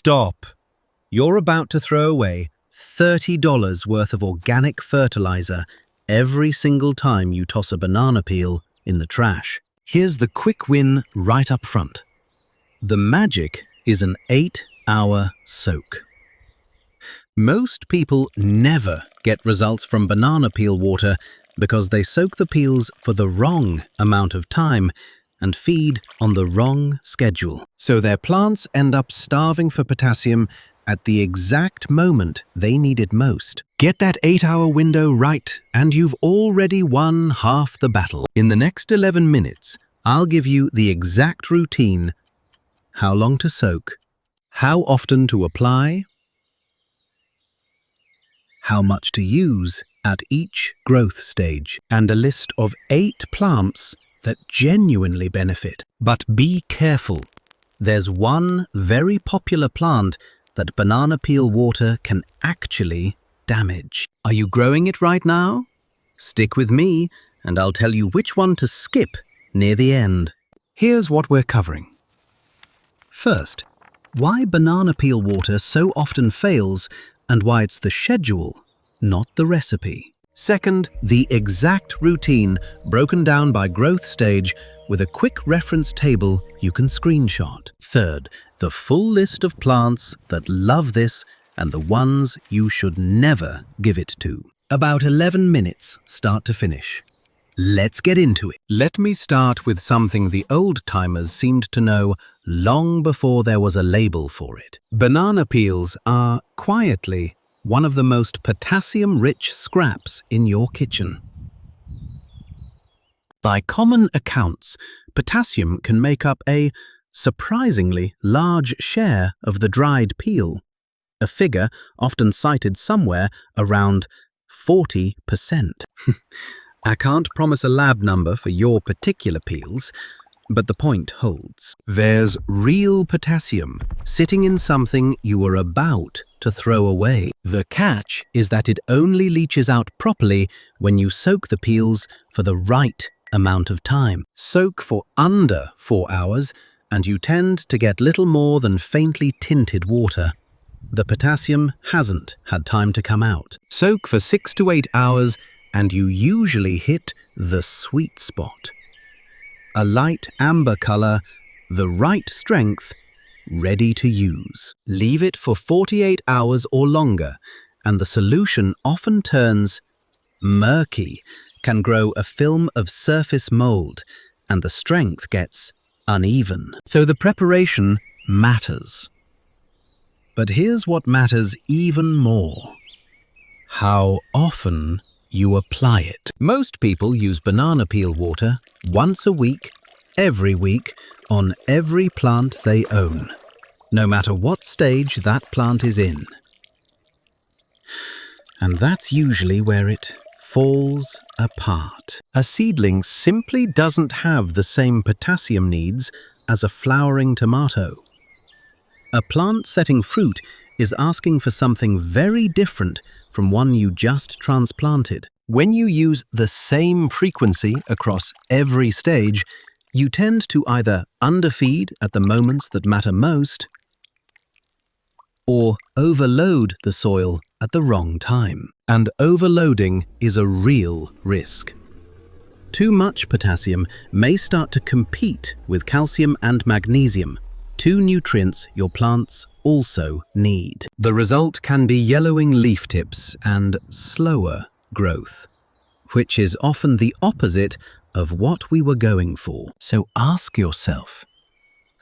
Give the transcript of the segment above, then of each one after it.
Stop! You're about to throw away $30 worth of organic fertilizer every single time you toss a banana peel in the trash. Here's the quick win right up front. The magic is an 8-hour soak. Most people never get results from banana peel water because they soak the peels for the wrong amount of time and feed on the wrong schedule. So their plants end up starving for potassium at the exact moment they need it most. Get that 8-hour window right, and you've already won half the battle. In the next 11 minutes, I'll give you the exact routine, how long to soak, how often to apply, how much to use at each growth stage, and a list of 8 plants that genuinely benefit. But be careful. There's one very popular plant that banana peel water can actually damage. Are you growing it right now? Stick with me and I'll tell you which one to skip near the end. Here's what we're covering. First, why banana peel water so often fails and why it's the schedule, not the recipe. Second, the exact routine broken down by growth stage with a quick reference table you can screenshot. Third, the full list of plants that love this and the ones you should never give it to. About 11 minutes start to finish. Let's get into it. Let me start with something the old-timers seemed to know long before there was a label for it. Banana peels are, quietly, one of the most potassium-rich scraps in your kitchen. By common accounts, potassium can make up a surprisingly large share of the dried peel, a figure often cited somewhere around 40%. I can't promise a lab number for your particular peels, but the point holds. There's real potassium sitting in something you are about to throw away. The catch is that it only leaches out properly when you soak the peels for the right amount of time. Soak for under 4 hours and you tend to get little more than faintly tinted water. The potassium hasn't had time to come out. Soak for 6 to 8 hours and you usually hit the sweet spot. A light amber color, the right strength, ready to use. Leave it for 48 hours or longer, and the solution often turns murky, can grow a film of surface mold, and the strength gets uneven. So the preparation matters. But here's what matters even more: how often you apply it. Most people use banana peel water once a week, every week, on every plant they own, no matter what stage that plant is in. And that's usually where it falls apart. A seedling simply doesn't have the same potassium needs as a flowering tomato. A plant setting fruit is asking for something very different from one you just transplanted. When you use the same frequency across every stage, you tend to either underfeed at the moments that matter most or overload the soil at the wrong time. And overloading is a real risk. Too much potassium may start to compete with calcium and magnesium, 2 nutrients your plants also need. The result can be yellowing leaf tips and slower growth, which is often the opposite of what we were going for. So ask yourself,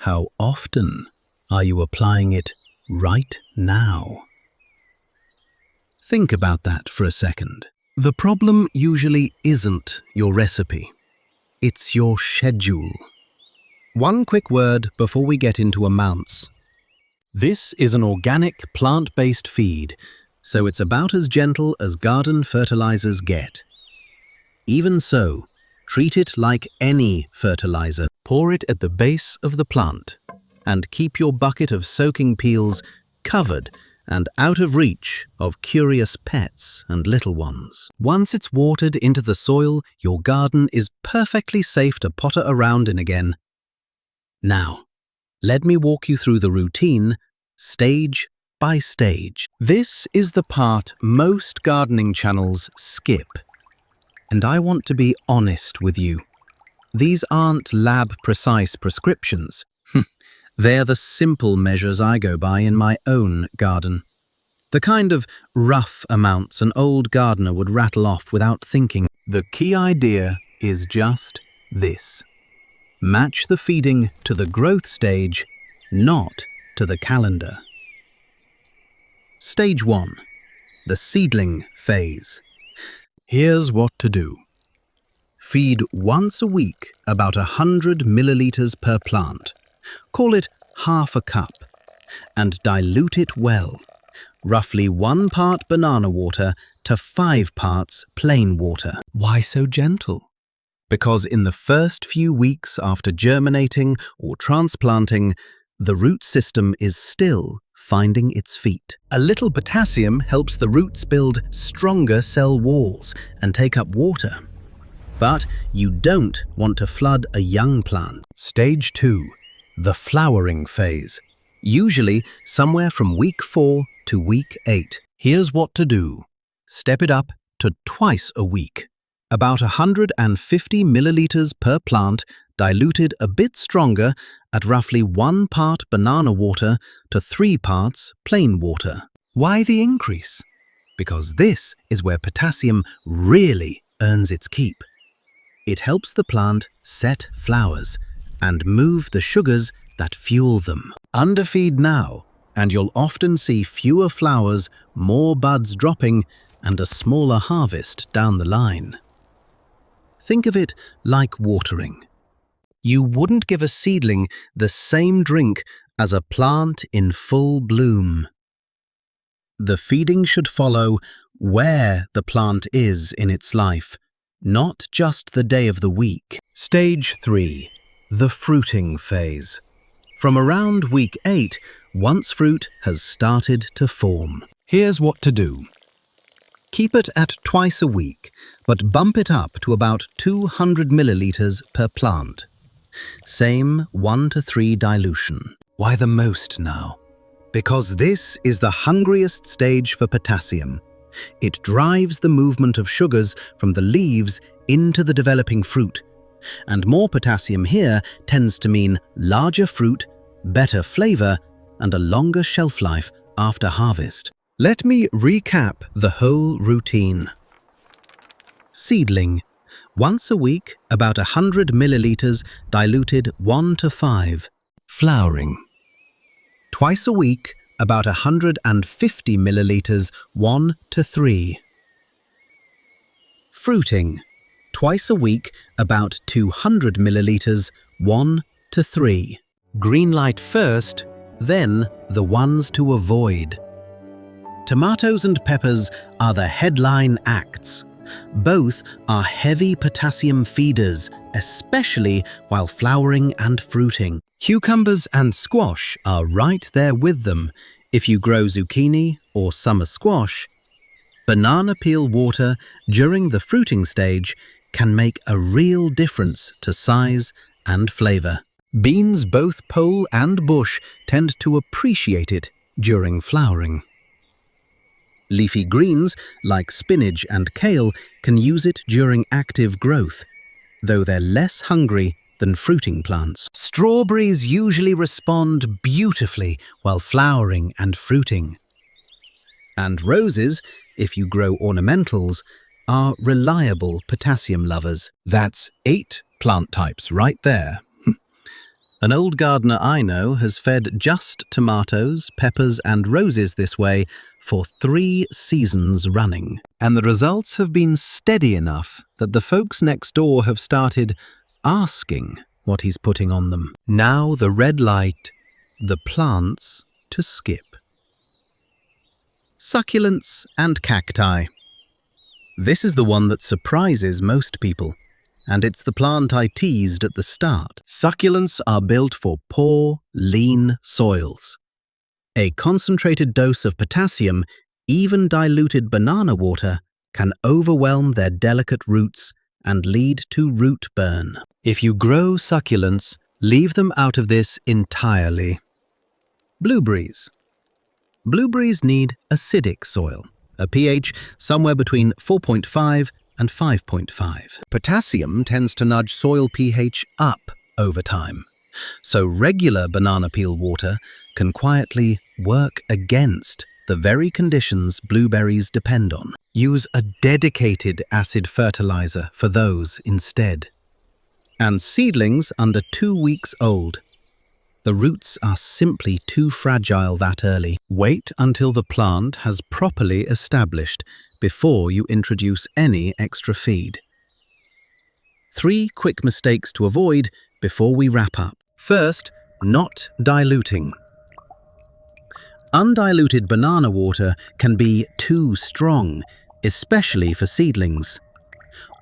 how often are you applying it right now? Think about that for a second. The problem usually isn't your recipe. It's your schedule. One quick word before we get into amounts. This is an organic plant-based feed, so it's about as gentle as garden fertilizers get. Even so, treat it like any fertilizer. Pour it at the base of the plant and keep your bucket of soaking peels covered and out of reach of curious pets and little ones. Once it's watered into the soil, your garden is perfectly safe to potter around in again. Now, let me walk you through the routine stage by stage. This is the part most gardening channels skip. And I want to be honest with you. These aren't lab-precise prescriptions. They're the simple measures I go by in my own garden. The kind of rough amounts an old gardener would rattle off without thinking. The key idea is just this. Match the feeding to the growth stage, not to the calendar. Stage 1. The seedling phase. Here's what to do. Feed once a week about 100 milliliters per plant. Call it half a cup. And dilute it well. Roughly 1 part banana water to 5 parts plain water. Why so gentle? Because in the first few weeks after germinating or transplanting, the root system is still finding its feet. A little potassium helps the roots build stronger cell walls and take up water. But you don't want to flood a young plant. Stage 2. The flowering phase. Usually somewhere from week 4 to week 8. Here's what to do. Step it up to twice a week. About 150 milliliters per plant, diluted a bit stronger at roughly 1 part banana water to 3 parts plain water. Why the increase? Because this is where potassium really earns its keep. It helps the plant set flowers and move the sugars that fuel them. Underfeed now, and you'll often see fewer flowers, more buds dropping, and a smaller harvest down the line. Think of it like watering. You wouldn't give a seedling the same drink as a plant in full bloom. The feeding should follow where the plant is in its life, not just the day of the week. Stage 3. The fruiting phase. From around week 8, once fruit has started to form. Here's what to do. Keep it at twice a week, but bump it up to about 200 milliliters per plant. Same 1 to 3 dilution. Why the most now? Because this is the hungriest stage for potassium. It drives the movement of sugars from the leaves into the developing fruit. And more potassium here tends to mean larger fruit, better flavor, and a longer shelf life after harvest. Let me recap the whole routine. Seedling. Once a week, about 100 milliliters diluted 1 to 5. Flowering. Twice a week, about 150 milliliters 1 to 3. Fruiting. Twice a week, about 200 milliliters 1 to 3. Green light first, then the ones to avoid. Tomatoes and peppers are the headline acts. Both are heavy potassium feeders, especially while flowering and fruiting. Cucumbers and squash are right there with them if you grow zucchini or summer squash. Banana peel water during the fruiting stage can make a real difference to size and flavor. Beans, both pole and bush, tend to appreciate it during flowering. Leafy greens, like spinach and kale, can use it during active growth, though they're less hungry than fruiting plants. Strawberries usually respond beautifully while flowering and fruiting. And roses, if you grow ornamentals, are reliable potassium lovers. That's 8 plant types right there. An old gardener I know has fed just tomatoes, peppers and roses this way for 3 seasons running. And the results have been steady enough that the folks next door have started asking what he's putting on them. Now the red light, the plants to skip. Succulents and cacti. This is the one that surprises most people. And it's the plant I teased at the start. Succulents are built for poor, lean soils. A concentrated dose of potassium, even diluted banana water, can overwhelm their delicate roots and lead to root burn. If you grow succulents, leave them out of this entirely. Blueberries. Blueberries need acidic soil, a pH somewhere between 4.5 and 5.5. Potassium tends to nudge soil pH up over time, so regular banana peel water can quietly work against the very conditions blueberries depend on. Use a dedicated acid fertilizer for those instead. And seedlings under 2 weeks old. The roots are simply too fragile that early. Wait until the plant has properly established before you introduce any extra feed. 3 quick mistakes to avoid before we wrap up. First, not diluting. Undiluted banana water can be too strong, especially for seedlings.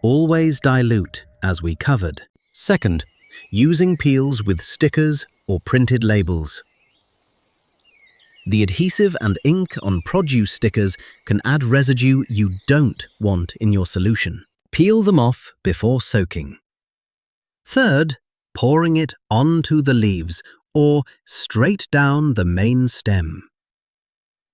Always dilute, as we covered. Second, using peels with stickers or printed labels. The adhesive and ink on produce stickers can add residue you don't want in your solution. Peel them off before soaking. Third, pouring it onto the leaves or straight down the main stem.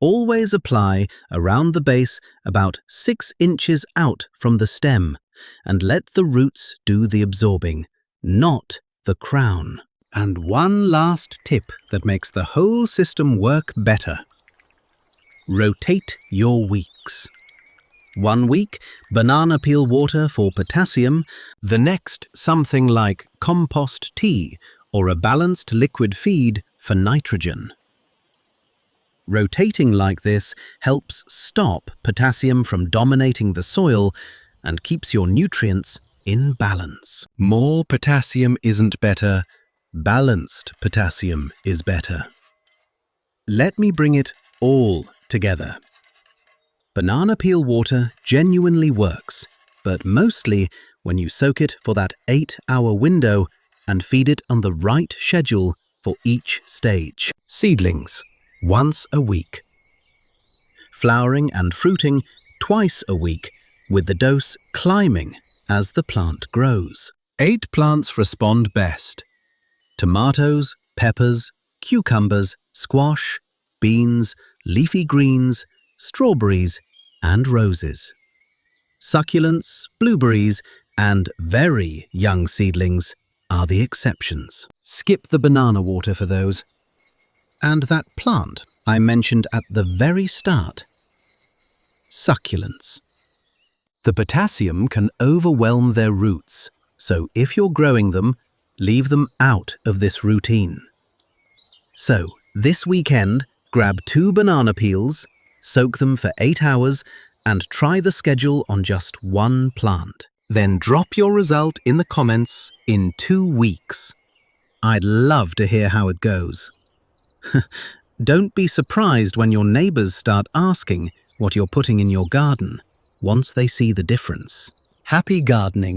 Always apply around the base about 6 inches out from the stem and let the roots do the absorbing, not the crown. And one last tip that makes the whole system work better. Rotate your weeks. 1 week, banana peel water for potassium, the next something like compost tea or a balanced liquid feed for nitrogen. Rotating like this helps stop potassium from dominating the soil and keeps your nutrients in balance. More potassium isn't better, balanced potassium is better. Let me bring it all together. Banana peel water genuinely works, but mostly when you soak it for that 8-hour window and feed it on the right schedule for each stage. Seedlings, once a week. Flowering and fruiting twice a week, with the dose climbing as the plant grows. 8 plants respond best. Tomatoes, peppers, cucumbers, squash, beans, leafy greens, strawberries, and roses. Succulents, blueberries, and very young seedlings are the exceptions. Skip the banana water for those. And that plant I mentioned at the very start. Succulents. The potassium can overwhelm their roots, so if you're growing them, leave them out of this routine. So, this weekend, grab 2 banana peels, soak them for 8 hours, and try the schedule on just 1 plant. Then drop your result in the comments in 2 weeks. I'd love to hear how it goes. Don't be surprised when your neighbors start asking what you're putting in your garden once they see the difference. Happy gardening!